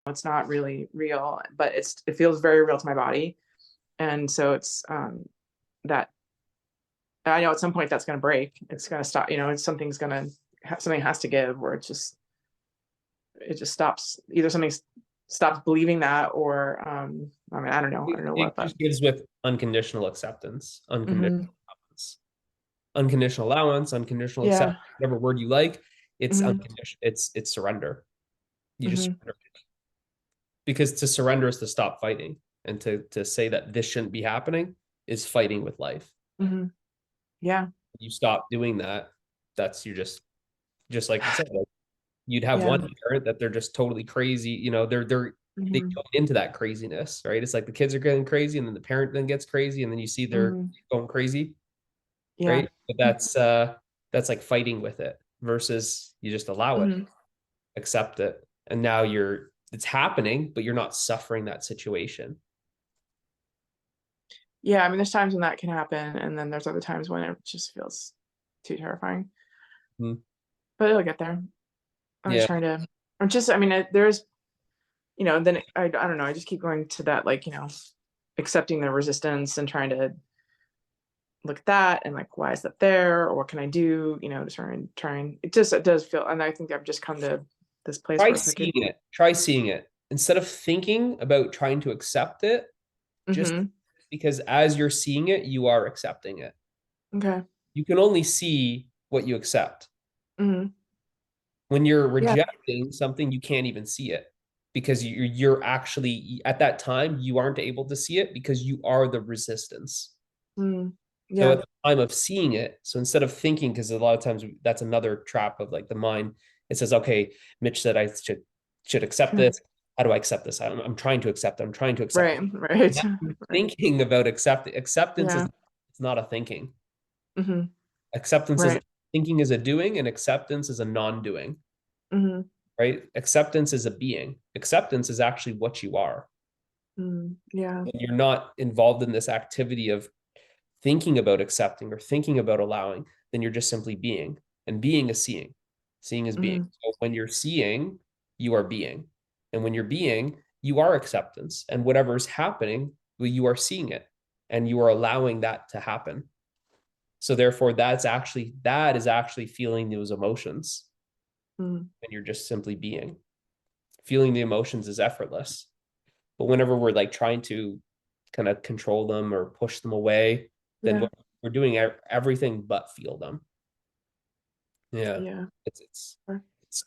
it's not really real, but it feels very real to my body. And so it's that I know at some point that's going to break. It's going to stop, something has to give, where it just stops. Either something stops believing that, or I don't know what, It but just gives with unconditional acceptance, mm-hmm. unconditional allowance, unconditional Yeah. acceptance, whatever word you like. It's Mm-hmm. unconditional. It's surrender. You just Mm-hmm. surrender. Because to surrender is to stop fighting, and to say that this shouldn't be happening is fighting with life. Mm-hmm. Yeah. You stop doing that, that's you just like you said, like, you'd have Yeah. one parent that they're just totally crazy, they Mm-hmm. go into that craziness, right? It's like the kids are getting crazy, and then the parent then gets crazy, and then you see they're Mm-hmm. going crazy, Yeah. right? But that's like fighting with it, versus you just allow it, Mm-hmm. accept it, and now it's happening, but you're not suffering that situation. Yeah, I mean, there's times when that can happen, and then there's other times when it just feels too terrifying. Hmm. But it'll get there. Yeah. I mean, there's, then I don't know. I just keep going to that, like, accepting the resistance and trying to look at that and like, why is that there, or what can I do? To try and it does feel, and I think I've just come to this place Try where it's like, seeing it. Try seeing it instead of thinking about trying to accept it. Just mm-hmm. because as you're seeing it, you are accepting it. Okay. You can only see what you accept. Mm-hmm. When you're Yeah. rejecting something, you can't even see it, because you're actually at that time you aren't able to see it because you are the resistance. Mm-hmm. So Yeah. at the time of seeing it, so instead of thinking, because a lot of times that's another trap of like the mind, it says, okay, Mitch said I should accept this. How do I accept this? I'm trying to accept it. I'm trying to accept Right. it. Right. Now you're Right. thinking about acceptance is Yeah. it's not a thinking. Mm-hmm. Acceptance is Right. thinking is a doing, and acceptance is a non-doing, Mm-hmm. right? Acceptance is a being. Acceptance is actually what you are. Mm-hmm. Yeah. When you're not involved in this activity of thinking about accepting or thinking about allowing, then you're just simply being. And being is seeing. Seeing is being. Mm-hmm. So when you're seeing, you are being. And when you're being, you are acceptance. And whatever is happening, well, you are seeing it and you are allowing that to happen. So therefore, that is actually feeling those emotions. Mm-hmm. And you're just simply being. Feeling the emotions is effortless. But whenever we're like trying to kind of control them or push them away, then Yeah. we're doing everything but feel them. Yeah, Yeah. it's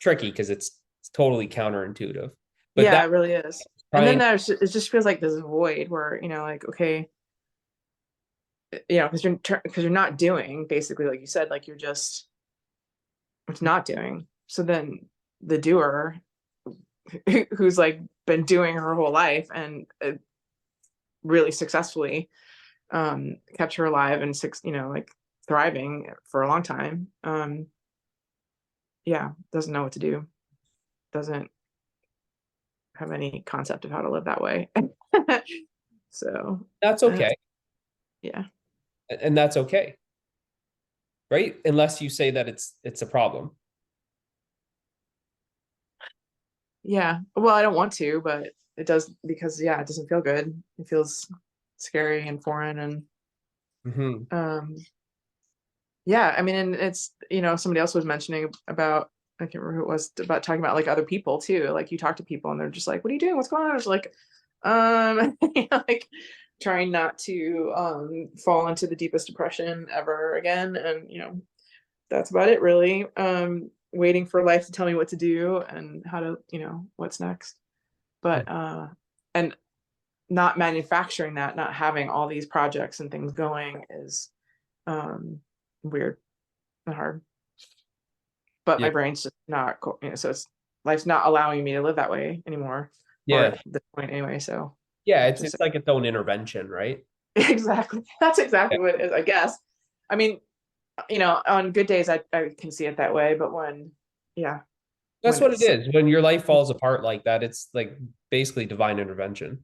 tricky because it's totally counterintuitive. But Yeah, that it really is. And then trying, it just feels like this void where, like, okay, because you're not doing, basically, like you said, like it's not doing. So then the doer, who's like been doing her whole life and really successfully kept her alive and like thriving for a long time. Yeah, doesn't know what to do. Doesn't have any concept of how to live that way. So that's uh, okay. yeah. And that's okay, right? Unless you say that it's a problem. Yeah. Well, I don't want to, but it does, because yeah, it doesn't feel good. It feels scary and foreign, and Mm-hmm. um yeah, I mean, and it's, somebody else was mentioning about, I can't remember who it was, about talking about like other people too. Like you talk to people and they're just like, what are you doing? What's going on? It's like, like trying not to fall into the deepest depression ever again. And that's about it really. Waiting for life to tell me what to do and how to, what's next. But and not manufacturing that, not having all these projects and things going is weird and hard. But Yeah. my brain's just not cool, so life's not allowing me to live that way anymore, or Yeah. at this point anyway. So Yeah. I have It's to say, it's like its own intervention, right? exactly. That's Yeah. exactly what it is, I guess. I mean, on good days I can see it that way, but yeah, That's when what it it's is. When your life falls apart like that, it's like basically divine intervention.